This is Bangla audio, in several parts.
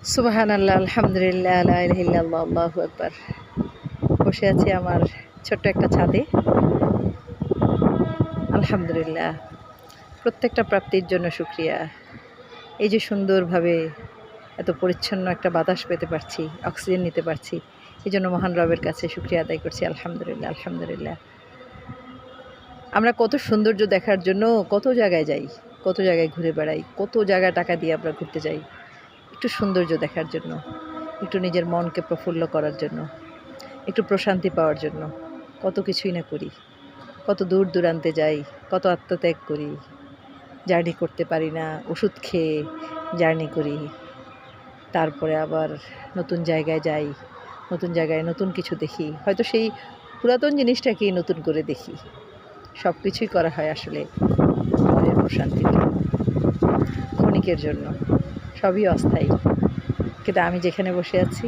সুবহানাল্লাহ, আলহামদুলিল্লাহ, লা ইলাহা ইল্লাল্লাহ, আল্লাহু আকবার। বসে আছি আমার ছোট্ট একটা ছাদে। আলহামদুলিল্লাহ, প্রত্যেকটা প্রাপ্তির জন্য শুকরিয়া। এই যে সুন্দরভাবে এত পরিচ্ছন্ন একটা বাতাস পেতে পারছি, অক্সিজেন নিতে পারছি, এই জন্য মহান রবের কাছে শুকরিয়া আদায় করছি। আলহামদুলিল্লাহ, আলহামদুলিল্লাহ। আমরা কত সৌন্দর্য দেখার জন্য কত জায়গায় যাই, কত জায়গায় ঘুরে বেড়াই, কত জায়গায় টাকা দিয়ে আমরা ঘুরতে যাই একটু সৌন্দর্য দেখার জন্য, একটু নিজের মনকে প্রফুল্ল করার জন্য, একটু প্রশান্তি পাওয়ার জন্য। কত কিছুই না করি, কত দূর দূরান্তে যাই, কত আত্মত্যাগ করি, জার্নি করতে পারি না, ওষুধ খেয়ে জার্নি করি। তারপরে আবার নতুন জায়গায় যাই, নতুন জায়গায় নতুন কিছু দেখি, হয়তো সেই পুরাতন জিনিসটাকেই নতুন করে দেখি। সব কিছুই করা হয় আসলে মনের প্রশান্তির জন্য, ক্ষণিকের জন্য, সবই অস্থায়ী। কিন্তু আমি যেখানে বসে আছি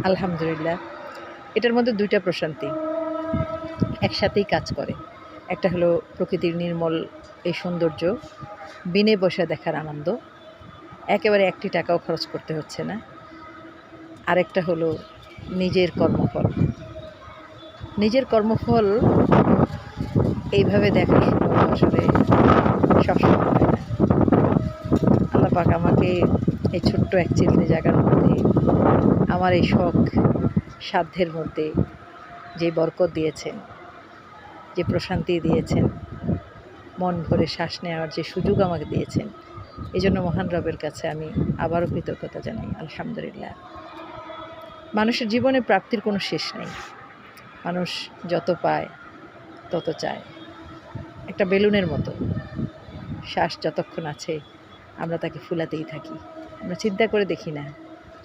আলহামদুলিল্লাহ, এটার মধ্যে দুইটা প্রশান্তি একসাথেই কাজ করে। একটা হলো প্রকৃতির নির্মল এই সৌন্দর্য, বিনে বসে দেখার আনন্দ, একেবারে একটি টাকাও খরচ করতে হচ্ছে না। আরেকটা হলো নিজের কর্মফল। নিজের কর্মফল এইভাবে দেখার সময় আসলে সবসময় হয় না। আল্লাহ পাক আমাকে এই ছোট্ট এক চিলতে জায়গার মধ্যে, আমার এই শখ সাধ্যের মধ্যে যে বরকত দিয়েছেন, যে প্রশান্তি দিয়েছেন, মন ভরে শ্বাস নেওয়ার যে সুযোগ আমাকে দিয়েছেন, এই জন্য মহান রবের কাছে আমি আবারও কৃতজ্ঞতা জানাই। আলহামদুলিল্লাহ। মানুষের জীবনে প্রাপ্তির কোনো শেষ নেই। মানুষ যত পায় তত চায়, একটা বেলুনের মতো। শ্বাস যতক্ষণ আছে আমরা তাকে ফুলাতেই থাকি। আমরা চিন্তা করে দেখি না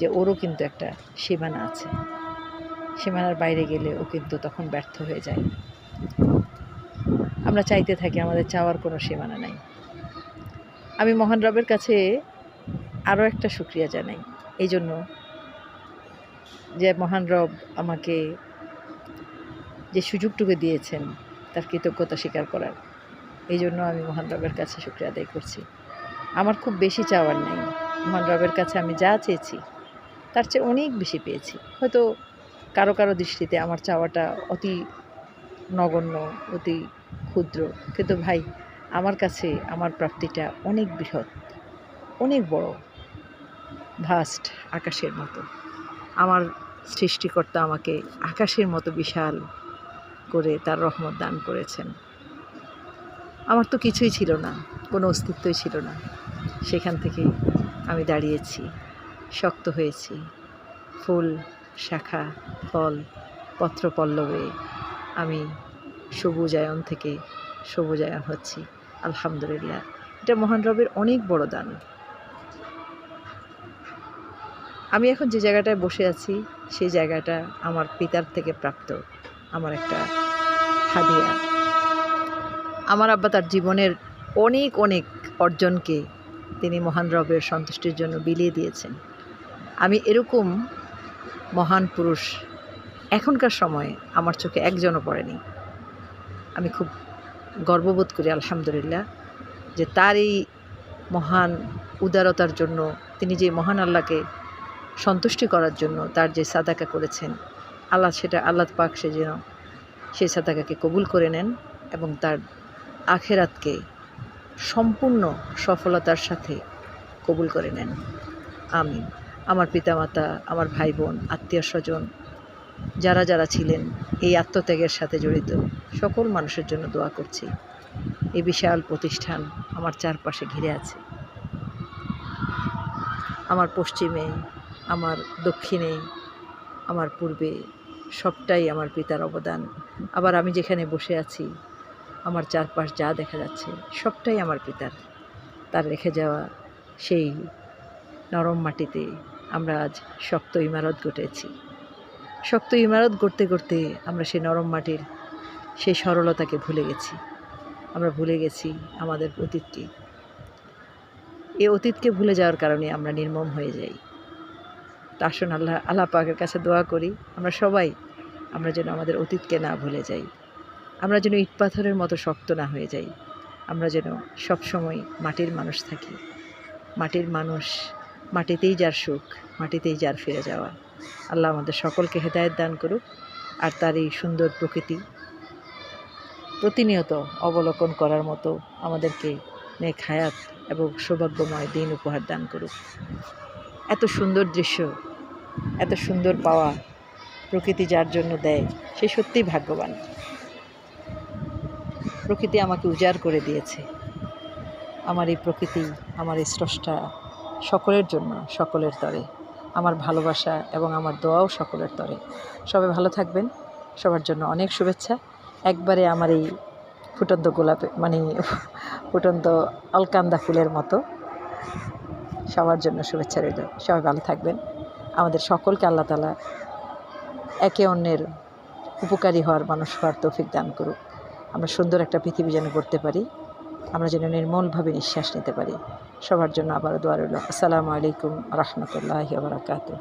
যে ওরও কিন্তু একটা সীমানা আছে, সীমানার বাইরে গেলে ও কিন্তু তখন ব্যর্থ হয়ে যায়। আমরা চাইতে থাকি, আমাদের চাওয়ার কোনো সীমানা নাই। আমি মহান রবের কাছে আরও একটা শুকরিয়া জানাই এই জন্য যে মহান রব আমাকে যে সুযোগটুকু দিয়েছেন তার কৃতজ্ঞতা স্বীকার করার। এই জন্য আমি মহান রবের কাছে শুকরিয়া আদায় করছি। আমার খুব বেশি চাওয়ার নেই। মহান রবের কাছে আমি যা চেয়েছি তার চেয়ে অনেক বেশি পেয়েছি। হয়তো কারো কারো দৃষ্টিতে আমার চাওয়াটা অতি নগণ্য, অতি ক্ষুদ্র, কিন্তু ভাই আমার কাছে আমার প্রাপ্তিটা অনেক বৃহৎ, অনেক বড়, ভাস্ট, আকাশের মতো। আমার সৃষ্টিকর্তা আমাকে আকাশের মতো বিশাল করে তার রহমত দান করেছেন। আমার তো কিছুই ছিল না, কোনো অস্তিত্বই ছিল না। সেখান থেকেই আমি দাঁড়িয়েছি, শক্ত হয়েছি, ফুল, শাখা, ফল, পত্র পল্লবে আমি সবুজায়ন থেকে সবুজায়ন হচ্ছি। আলহামদুলিল্লাহ, এটা মহান রবের অনেক বড় দান। আমি এখন যে জায়গাটায় বসে আছি সেই জায়গাটা আমার পিতার থেকে প্রাপ্ত আমার একটা হাদিয়া। আমার আব্বা তার জীবনের অনেক অনেক অর্জনকে তিনি মহান রবের সন্তুষ্টির জন্য বিলিয়ে দিয়েছেন। আমি এরকম মহান পুরুষ এখনকার সময়ে আমার চোখে একজনও পড়েনি। আমি খুব গর্ববোধ করি আলহামদুলিল্লাহ যে তার এই মহান উদারতার জন্য, তিনি যে মহান আল্লাহকে সন্তুষ্টি করার জন্য তার যে সাদাকা করেছেন, আল্লাহ পাক সে যেন সেই সাদাকাকে কবুল করে নেন এবং তার আখেরাতকে সম্পূর্ণ সফলতার সাথে কবুল করে নেন। আমিন। আমার পিতামাতা, আমার ভাই বোন, আত্মীয় স্বজন যারা যারা ছিলেন এই আত্মত্যাগের সাথে জড়িত সকল মানুষের জন্য দোয়া করছি। এই বিশাল প্রতিষ্ঠান আমার চারপাশে ঘিরে আছে। আমার পশ্চিমে, আমার দক্ষিণে, আমার পূর্বে সবটাই আমার পিতার অবদান। আবার আমি যেখানে বসে আছি আমার চারপাশ যা দেখা যাচ্ছে সবটাই আমার পিতার। তার রেখে যাওয়া সেই নরম মাটিতে আমরা আজ শক্ত ইমারত গড়েছি। শক্ত ইমারত গড়তে গড়তে আমরা সেই নরম মাটির সেই সরলতাকে ভুলে গেছি। আমরা ভুলে গেছি আমাদের অতীতকে। এই অতীতকে ভুলে যাওয়ার কারণে আমরা নির্মম হয়ে যাই। তা আসুন আল্লাহ পাকের কাছে দোয়া করি আমরা যেন আমাদের অতীতকে না ভুলে যাই। আমরা যেন ইট পাথরের মতো শক্ত না হয়ে যাই। আমরা যেন সবসময় মাটির মানুষ থাকি। মাটির মানুষ মাটিতেই যার সুখ, মাটিতেই যার ফিরে যাওয়া। আল্লাহ আমাদের সকলকে হেদায়েত দান করুক, আর তার এই সুন্দর প্রকৃতি প্রতিনিয়ত অবলোকন করার মতো আমাদেরকে নেক হায়াত এবং সৌভাগ্যময় দিন উপহার দান করুক। এত সুন্দর দৃশ্য, এত সুন্দর পাওয়া প্রকৃতি যার জন্য দেয়, সে সত্যিই ভাগ্যবান। প্রকৃতি আমাকে উজাড় করে দিয়েছে। আমার এই প্রকৃতি, আমার এই স্রষ্টা সকলের জন্য, সকলের তরে। আমার ভালোবাসা এবং আমার দোয়াও সকলের তরে। সবাই ভালো থাকবেন, সবার জন্য অনেক শুভেচ্ছা। একবারে আমার এই ফুটন্ত গোলাপে ফুটন্ত অলকান্দা ফুলের মতো সবার জন্য শুভেচ্ছা রইল। সবাই ভালো থাকবেন। আমাদের সকলকে আল্লাহ তাআলা একে অন্যের উপকারী হওয়ার, মানুষ হওয়ার তৌফিক দান করুক। আমরা সুন্দর একটা পৃথিবী যেন গড়তে পারি, আমরা যেন নির্মলভাবে নিঃশ্বাস নিতে পারি। সবার জন্য আবারও দোয়া রইল। আসসালামু আলাইকুম রহমতুল্লাহি ওয়া বারাকাতুহু।